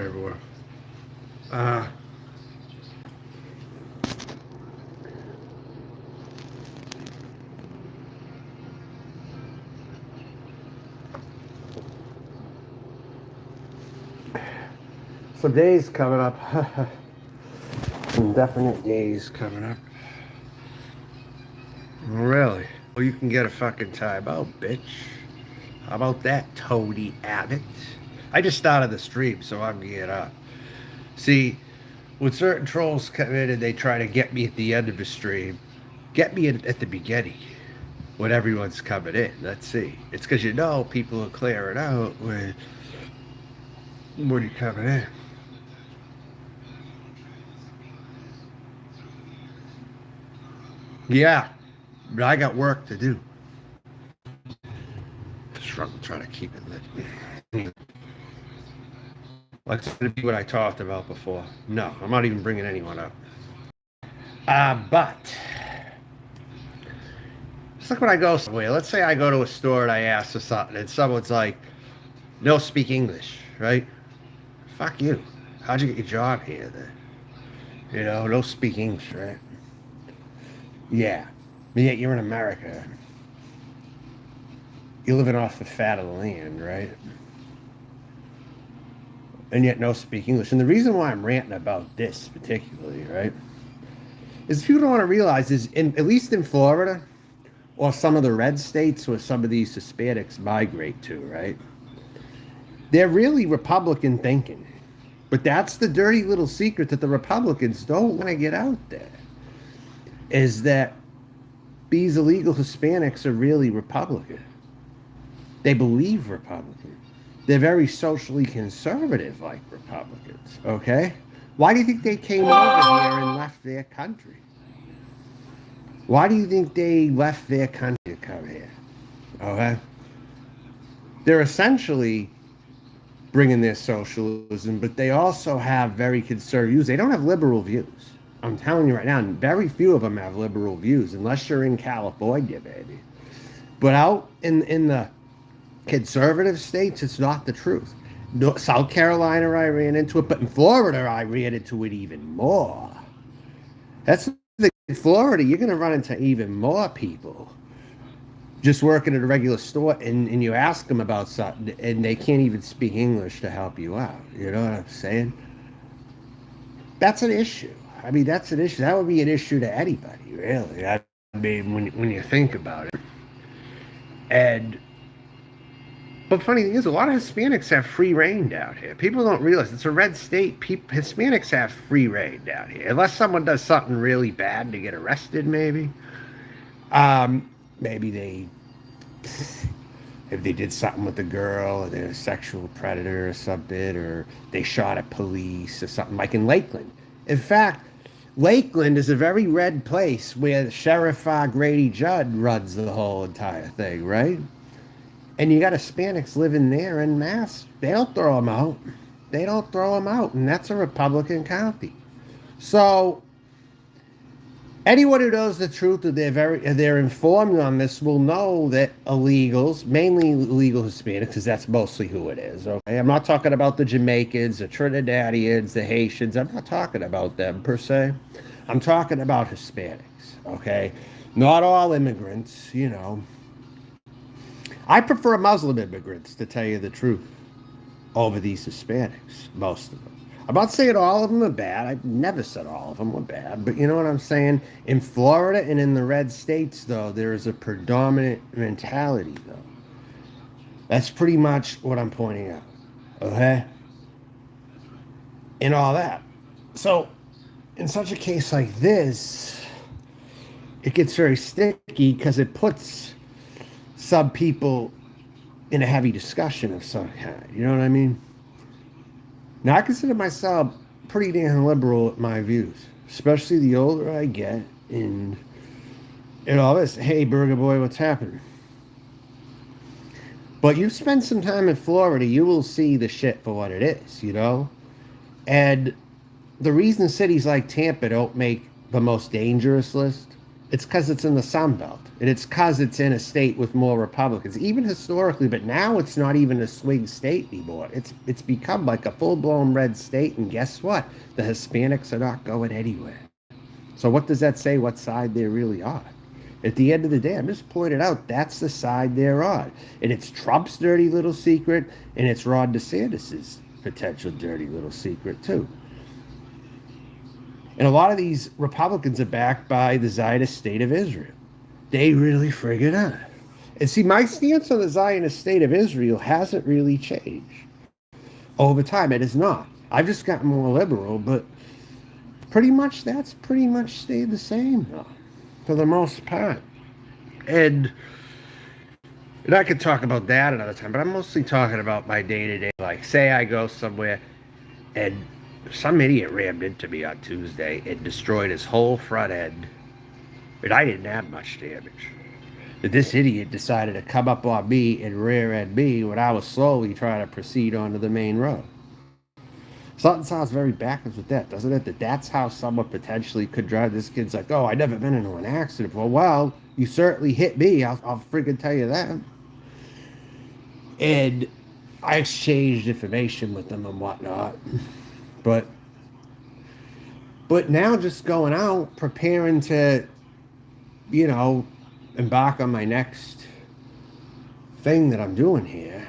Sorry, everyone. Uh, some days coming up. Some definite days coming up. Really? Well, you can get a fucking time out, bitch. How about that, Toady Abbott? I just started the stream, so I'm getting up. See, when certain trolls come in and they try to get me at the end of the stream, get me at the beginning when everyone's coming in. Let's see. It's because people are clearing out when you're coming in. Yeah, but I got work to do. Struggle trying to keep it lit. That's going to be what I talked about before. No, I'm not even bringing anyone up. But it's like when I go somewhere. Let's say I go to a store and I ask for something, and someone's like, "No, speak English," right? Fuck you. How'd you get your job here then? No speak English, right? Yeah. But yet you're in America. You're living off the fat of the land, right? And yet no speak English. And the reason why I'm ranting about this particularly, right, is people don't want to realize is at least in Florida or some of the red states where some of these Hispanics migrate to, right? They're really Republican thinking. But that's the dirty little secret that the Republicans don't want to get out there, is that these illegal Hispanics are really Republican. They believe Republican. They're very socially conservative like Republicans, okay? Why do you think they came over here and left their country? Why do you think they left their country to come here? Okay? They're essentially bringing their socialism, but they also have very conservative views. They don't have liberal views. I'm telling you right now, very few of them have liberal views, unless you're in California, baby. But out in the conservative states, it's not the truth. No, South Carolina, I ran into it, but in Florida, I ran into it even more. That's in Florida, you're going to run into even more people just working at a regular store, and you ask them about something, and they can't even speak English to help you out. You know what I'm saying? That's an issue. I mean, that's an issue. That would be an issue to anybody, really. I mean, when you think about it. But funny thing is, a lot of Hispanics have free reign down here. People don't realize it's a red state. Hispanics have free reign down here, unless someone does something really bad to get arrested. Maybe if they did something with a girl, or they're a sexual predator or something, or they shot at police or something, like in Lakeland. In fact, Lakeland is a very red place where Sheriff Grady Judd runs the whole entire thing, right? And you got Hispanics living there en masse. They don't throw them out. They don't throw them out, and that's a Republican county. So anyone who knows the truth, they're informed on this, will know that illegals, mainly illegal Hispanics, because that's mostly who it is. Okay, I'm not talking about the Jamaicans, the Trinidadians, the Haitians. I'm not talking about them per se. I'm talking about Hispanics. Okay, not all immigrants. I prefer Muslim immigrants, to tell you the truth, over these Hispanics, most of them. I'm not saying all of them are bad. I've never said all of them were bad. But you know what I'm saying? In Florida and in the red states, though, there is a predominant mentality, though. That's pretty much what I'm pointing out. Okay? And all that. So, in such a case like this, it gets very sticky because it puts some people in a heavy discussion of some kind. You know what I mean? Now, I consider myself pretty damn liberal with my views, especially the older I get and all this. Hey, Burger Boy, what's happening? But you spend some time in Florida, you will see the shit for what it is, And the reason cities like Tampa don't make the most dangerous list It's because it's in the Sun Belt, and it's because it's in a state with more Republicans, even historically. But now it's not even a swing state anymore. It's become like a full blown red state. And guess what? The Hispanics are not going anywhere. So what does that say? What side they really are? At the end of the day, I'm just pointing out that's the side they're on, and it's Trump's dirty little secret, and it's Ron DeSantis's potential dirty little secret too. And a lot of these Republicans are backed by the Zionist state of Israel. They really figured out. And see, my stance on the Zionist state of Israel hasn't really changed over time. It has not. I've just gotten more liberal, but pretty much that's pretty much stayed the same though, for the most part. And I could talk about that another time, but I'm mostly talking about my day-to-day. Like, say I go somewhere and some idiot rammed into me on Tuesday and destroyed his whole front end, and I didn't have much damage. But this idiot decided to come up on me and rear end me when I was slowly trying to proceed onto the main road. Something sounds very backwards with that, doesn't it? That's how someone potentially could drive. This kid's like, oh, I never been into an accident. Well, you certainly hit me. I'll friggin' tell you that. And I exchanged information with them and whatnot. But now just going out, preparing to, embark on my next thing that I'm doing here.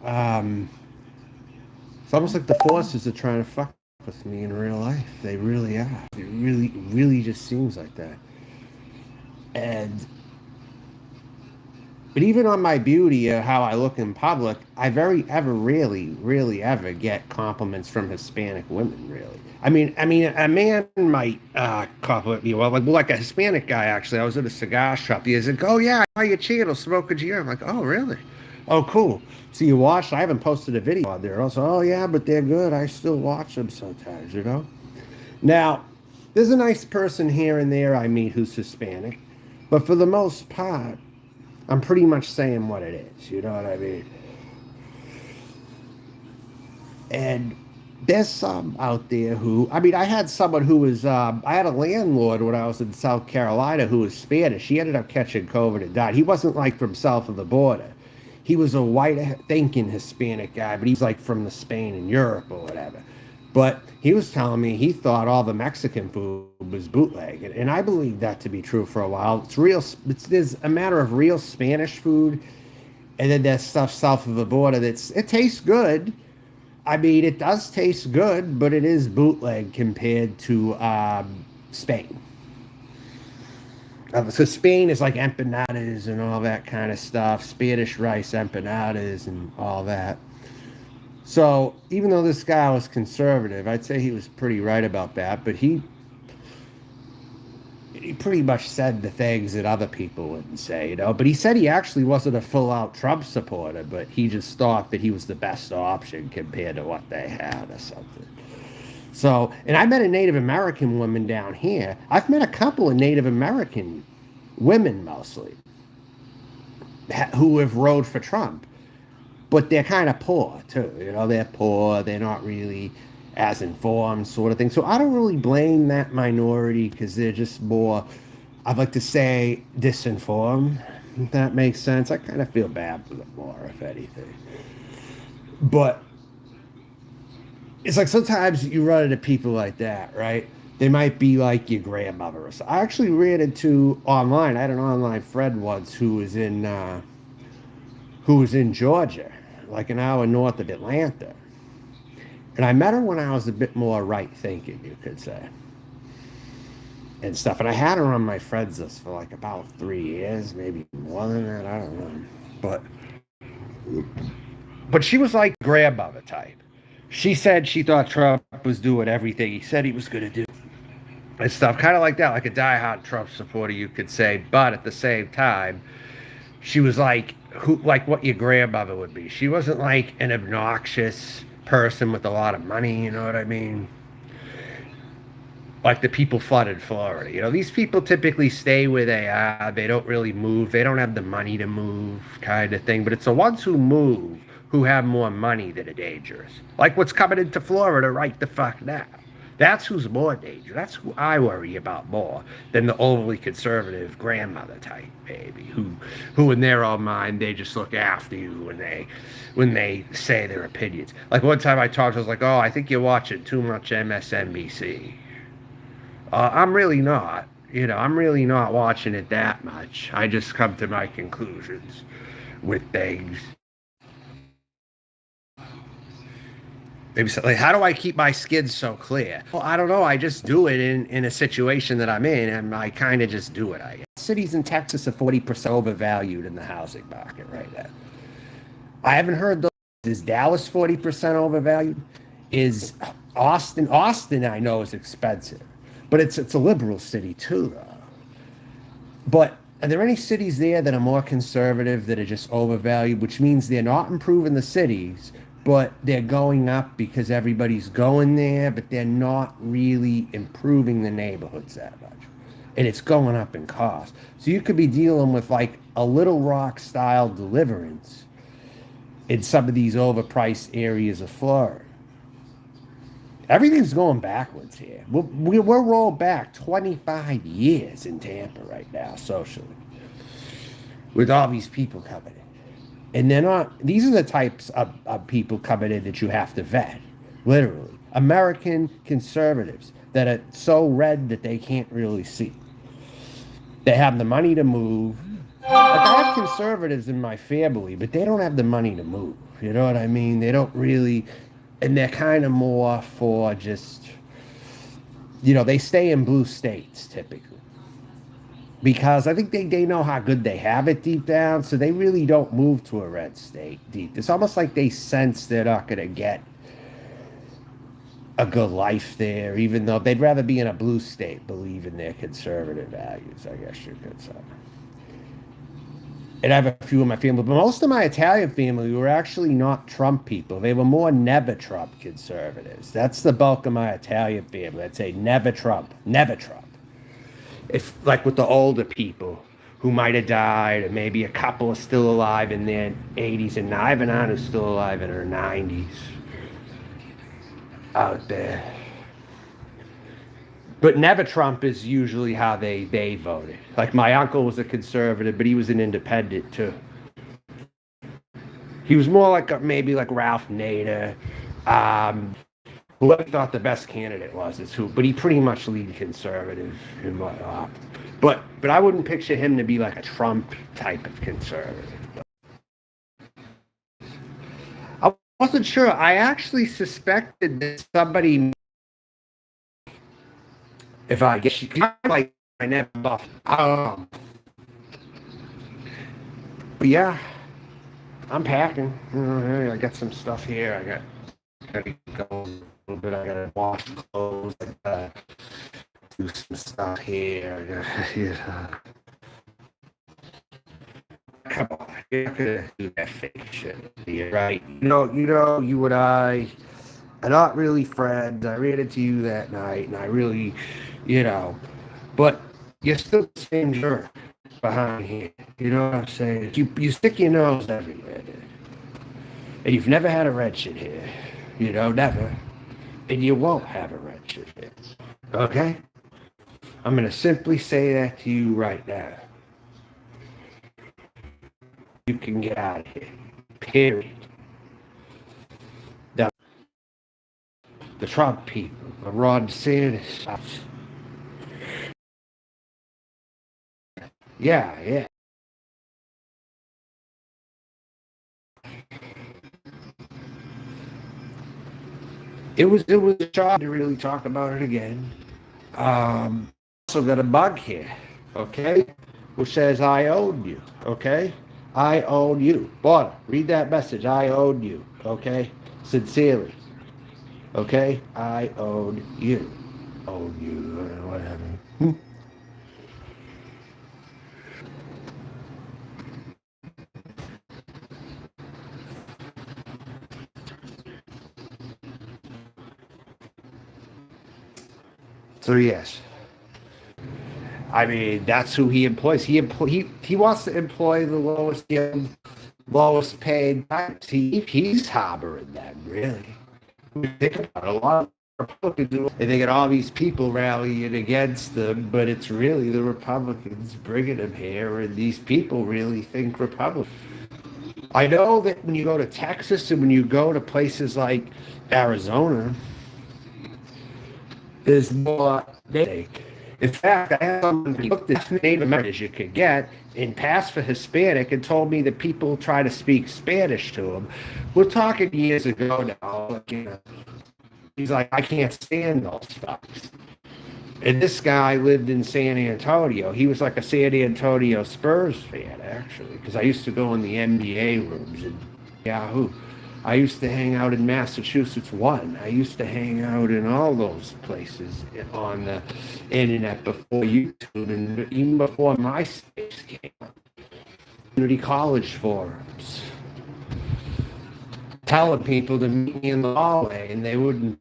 It's almost like the forces are trying to fuck with me in real life. They really are. It really just seems like that. But even on my beauty or how I look in public, I rarely ever get compliments from Hispanic women, really. I mean, a man might compliment me. Well, like a Hispanic guy, actually. I was at a cigar shop. He said, oh, yeah, I saw your channel, Smoke a GR. I'm like, oh, really? Oh, cool. So you watched? I haven't posted a video on there. Also, oh, yeah, but they're good. I still watch them sometimes, Now, there's a nice person here and there I meet who's Hispanic. But for the most part, I'm pretty much saying what it is, you know what I mean? And there's some out there who, I had someone who was, I had a landlord when I was in South Carolina who was Spanish. He ended up catching COVID and died. He wasn't like from south of the border. He was a white thinking Hispanic guy, but he's like from the Spain and Europe or whatever. But he was telling me he thought all the Mexican food was bootleg. And I believe that to be true for a while. There's a matter of real Spanish food. And then there's stuff south of the border it tastes good. It does taste good, but it is bootleg compared to Spain. So Spain is like empanadas and all that kind of stuff. Spanish rice empanadas and all that. So even though this guy was conservative, I'd say he was pretty right about that. But he pretty much said the things that other people wouldn't say, But he said he actually wasn't a full-out Trump supporter, but he just thought that he was the best option compared to what they had or something. So, and I met a Native American woman down here. I've met a couple of Native American women mostly who have rode for Trump. But they're kind of poor, too. They're poor. They're not really as informed sort of thing. So I don't really blame that minority because they're just more, I'd like to say, disinformed, if that makes sense. I kind of feel bad for them more, if anything. But it's like sometimes you run into people like that, right? They might be like your grandmother or something. I actually ran into online. I had an online friend once who was in Georgia, like an hour north of Atlanta. And I met her when I was a bit more right-thinking, you could say, and stuff. And I had her on my friends list for like about 3 years, maybe more than that. I don't know. But she was like grandmother type. She said she thought Trump was doing everything he said he was going to do and stuff. Kind of like that, like a diehard Trump supporter, you could say. But at the same time, she was like what your grandmother would be. She wasn't like an obnoxious person with a lot of money, you know what I mean? Like the people flooded Florida. These people typically stay where they are. They don't really move. They don't have the money to move, kind of thing. But it's the ones who move who have more money that are dangerous. Like what's coming into Florida right the fuck now. That's who's more dangerous. That's who I worry about more than the overly conservative grandmother type baby, who in their own mind they just look after you when they say their opinions. Like one time I talked, I was like, "Oh, I think you're watching too much MSNBC." I'm really not. I'm really not watching it that much. I just come to my conclusions with things. Maybe so, like, how do I keep my skin so clear? Well, I don't know. I just do it in a situation that I'm in, and I kind of just do it. I guess. Cities in Texas are 40% overvalued in the housing market right now. I haven't heard those. Is Dallas 40% overvalued? Is Austin? Austin, I know, is expensive, but it's a liberal city too, though. But are there any cities there that are more conservative that are just overvalued, which means they're not improving the cities, but they're going up because everybody's going there, but they're not really improving the neighborhoods that much. And it's going up in cost. So you could be dealing with like a Little Rock style Deliverance in some of these overpriced areas of Florida. Everything's going backwards here. We're rolled back 25 years in Tampa right now, socially, with all these people coming in. And they're not, these are the types of people coming in that you have to vet, literally. American conservatives that are so red that they can't really see. They have the money to move. Like, I have conservatives in my family, but they don't have the money to move. You know what I mean? They don't really, and they're kind of more for just, they stay in blue states typically. Because I think they know how good they have it deep down, so they really don't move to a red state deep. It's almost like they sense they're not going to get a good life there, even though they'd rather be in a blue state, believe in their conservative values, I guess you could say. And I have a few in my family, but most of my Italian family were actually not Trump people. They were more never Trump conservatives. That's the bulk of my Italian family. I'd say never Trump, never Trump. If like with the older people who might have died, or maybe a couple are still alive in their 80s, and I have an aunt who's still alive in her 90s out there. But never Trump is usually how they voted. Like my uncle was a conservative, but he was an independent too. He was more like maybe like Ralph Nader. Whoever thought the best candidate was is who, but he pretty much leaned conservative and whatnot. But I wouldn't picture him to be like a Trump type of conservative. I wasn't sure. I actually suspected that somebody, if I guess you could, like I never buff. But yeah, I'm packing. I got some stuff here. I gotta go a little bit. I gotta wash clothes. I gotta do some stuff here. Come on, you're not gonna do that fake shit, right? You and I are not really friends. I ran into you that night, and I really, but you're still the same jerk behind here. You know what I'm saying? You stick your nose everywhere, dude. And you've never had a red shit here. Never. And you won't have a red shit here. Okay? I'm going to simply say that to you right now. You can get out of here. Period. Now, the Trump people, the Ron DeSantis. Yeah. It was a job to really talk about it again. Also got a bug here, okay, which says I own you, okay? I own you. Border, read that message. I own you, okay? Sincerely, okay? I own you. Own you, whatever. So yes, I mean that's who he employs. He wants to employ the lowest paid types. He's harboring them, really. Think about it, a lot Republicans, and they get all these people rallying against them, but it's really the Republicans bringing them here, and these people really think Republicans. I know that when you go to Texas and when you go to places like Arizona, there's more. In fact, I had someone who looked at Native American as you could get and passed for Hispanic and told me that people try to speak Spanish to him. We're talking years ago now. Like, you know, he's like, I can't stand those fucks. And this guy lived in San Antonio. He was like a San Antonio Spurs fan, actually, because I used to go in the NBA rooms in Yahoo. I used to hang out in Massachusetts One. I used to hang out in all those places on the internet before YouTube and even before MySpace came up. Community college forums. Telling people to meet me in the hallway, and they wouldn't.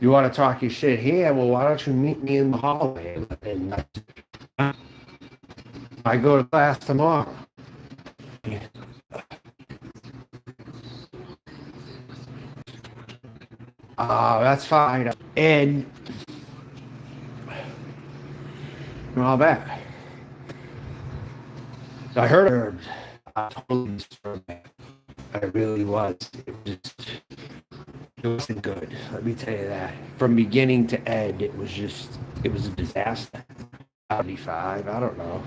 You want to talk your shit here? Well, why don't you meet me in the hallway? And I go to class tomorrow. That's fine. And all that. I heard I totally disturbed. I really was. It wasn't good. Let me tell you that. From beginning to end, it was a disaster. 75, I don't know.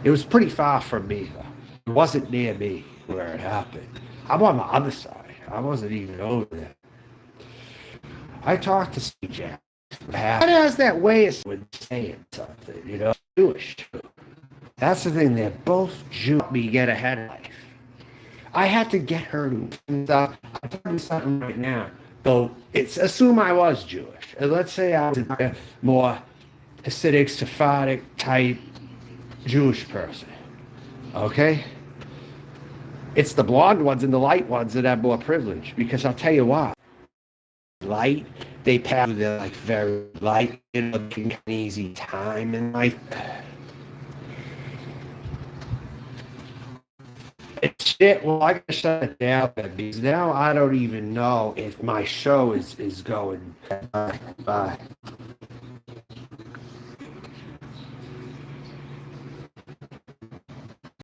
It was pretty far from me, though. It wasn't near me where it happened. I'm on the other side. I wasn't even over there. I talked to Steve Jack. What has that way of saying something, you know? Jewish, too. That's the thing. They're both Jewish. Me get ahead of life. I had to get her to. I'm telling you something right now. So assume I was Jewish. And let's say I was a more Hasidic, Sephardic type Jewish person. Okay? It's the blonde ones and the light ones that have more privilege. Because I'll tell you why. Light, they pass with their like very light, an easy time in life. It's shit. Well, I gotta shut it down because now I don't even know if my show is going. Bye.